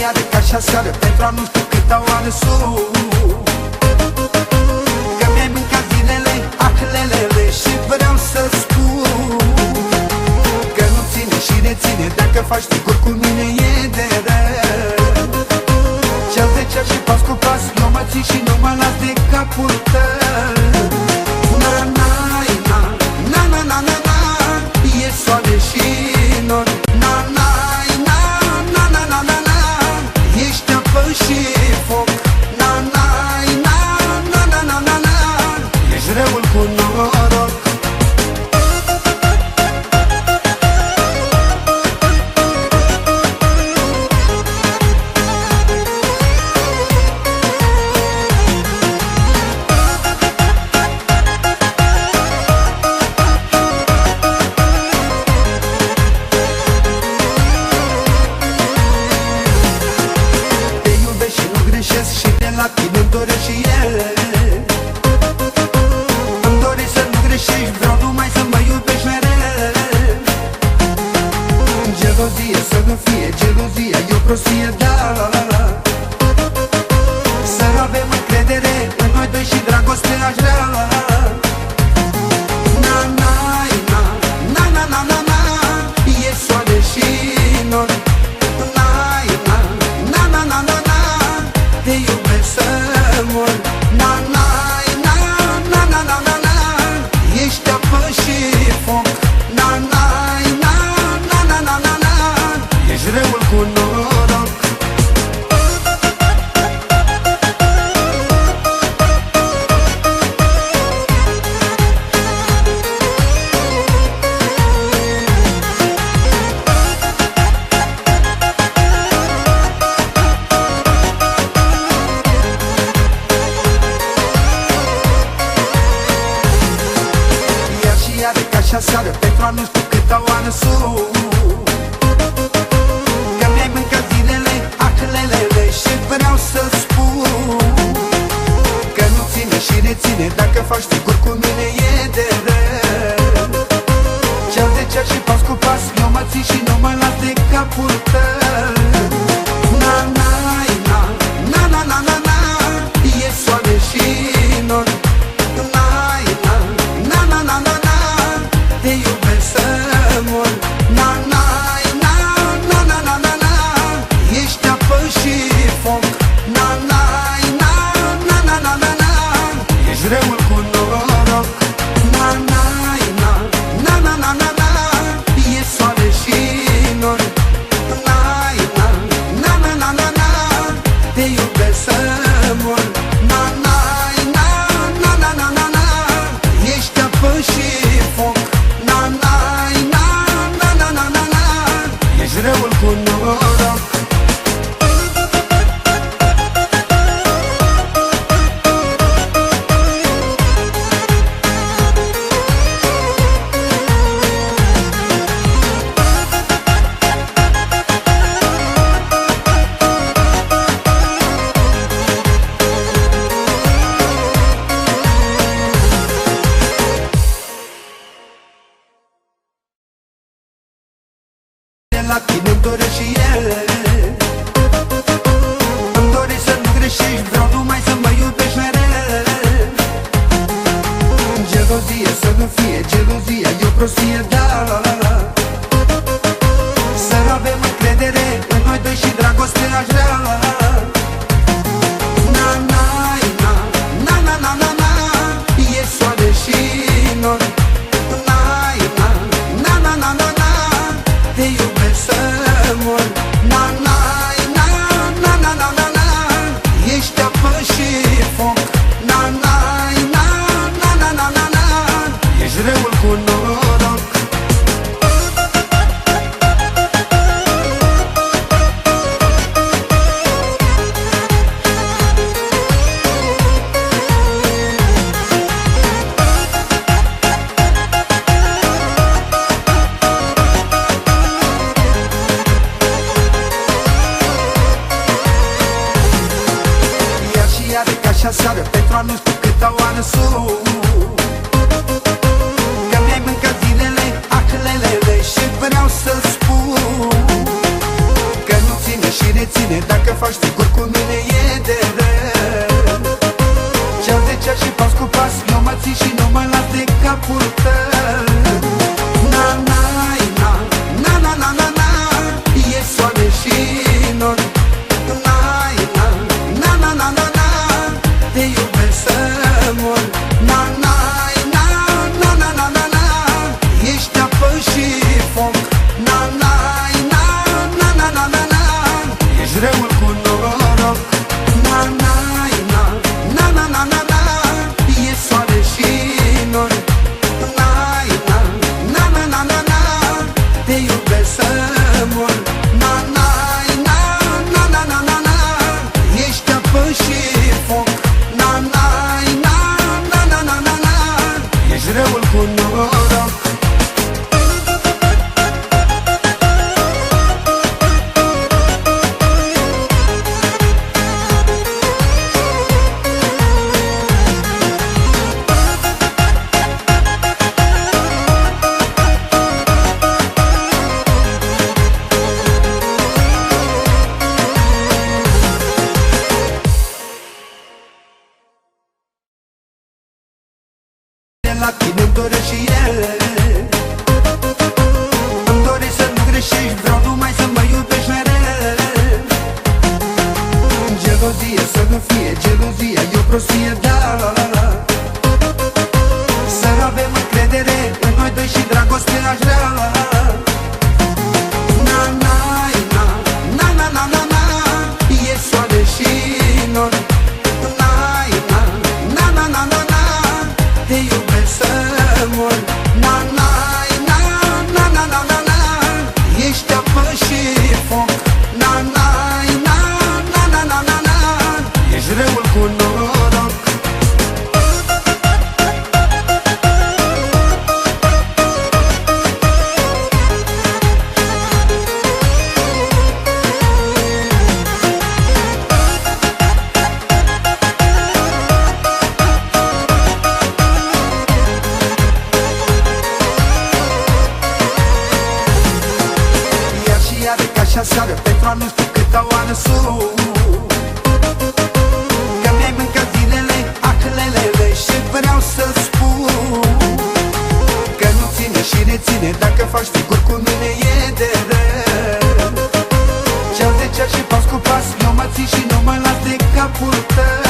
are ca și aseară, pentru a nu știu câta oară că mi-ai mâncat zilele, ahlelele, și vreau să spun că nu ține și reține, dacă faci ticuri cu mine e de rău. Cel de cea și pas cu pas, eu mă țin și nu mă las de capul tău. Na, na, na, na, na, na, na, na, e soare și nori. Na, na, na, na, na, na, na, na, ești apă și foc. Na, na, na, na, na, na, na, na, ești răul cu noroc. Și de la tine îmi doresc și el. Îmi doresc să nu greșești, vreau numai să mă iubești mereu. Gelozie să nu fie, gelozia e o prostie, da. Să avem încredere în noi doi și dragoste aș vrea. Na, na, na, na, na, na, na, na, e soare și nori. Na, na, na, na, na, na, na, te iubesc să mor. Na, na, na, na, na, na, na, na, ești apă și foc. Na, na, na, na, na, na, na, na, ești răul cu noroc. Ca și aseară, pentru a nu știu câta oară că mi-ai mâncat zilele, ahlelele, și vreau să spun că nu ține și reține, dacă faci ticuri cu mine e de rău. Cel de cea și pas cu pas, eu mă țin și nu mă las de capul tău. Na, na, na, na, na, na, na, na, e soare și nori. Na, na, na, na, na, na, na, te iubesc să mor. Na, na, na, na, na, na, na, na, ești apă și foc. Na, na, na, na, na, na, na, na, ești răul cu noroc. Na, na, na, na, na, na, na, na, e soare și nori. Na, na, na, na, na, na, na, te iubesc să mor. Na, na, na, na, na, na, na, na, ești apă și foc. Na, na, na, na, na, na, na, na, ești răul cu noroc. La tine îmi doresc și el. Îmi doresc să nu greșești, vreau numai să mă iubești mereu. Gelozie să nu fie, gelozia e o prostie, da. Să avem încredere în noi doi și dragoste aș vrea. Na, na, na, na, na, na, na, na, e soare și nori. Na, na, na, na, na, na, na, te iubesc să mor. Na, na, na, na, na, na, na, na, ești apă și foc. Na, na, na, na, na, na, na, na, ești răul cu noroc. Ca și aseară, pentru a nu știu câta oară că mi-ai mâncat zilele, ahlelele, și vreau să spun că nu ține și și reține, dacă faci figuri cu mine e de rău. Ceas de ceas și pas cu pas, eu mă țin și nu mă las de capul tău. Na, na, na, na, na, na, na, na, e soare și nori. Na, na, na, na, na, na, na, te iubesc să mor. Na, na, na, na, na, na, na, na, ești apă și foc. Na, na, na, na, na, na, na, na, ești răul cu noroc. Na, na, na, na, na, na, na, na, e soare și nori. Na, na, na, na, na, na, na, te iubesc să mor. Na, na, na, na, na, na, na, na, ești apă și foc. Na, na, na, na, na, na, na, na, ești răul cu noroc. La tine îmi doresc și ele. Îmi doresc să nu greșești, vreau numai să mă iubești mereu. Gelozie să nu fie gelozia, e o prostie, da. Să avem încredere în noi doi și dragoste aș vrea. Na, na, na, na, na, na, na, na, e soare și nori. Na, na, na, na, na, na, na, te iubesc să mor. Na, na, na, na, na, na, na, na, ești apă și foc. Na, na, na, na, na, na, na, na, ești răul cu noroc. Ca seară, pentru a nu știu câta oară sus. Că mi-ai mâncat zilele, aclelele și vreau să-ți spun că nu ține și reține, dacă faci figuri cu mine e de rău. Ceas de ceas și pas cu pas, eu mă țin și nu mă las de capul tău.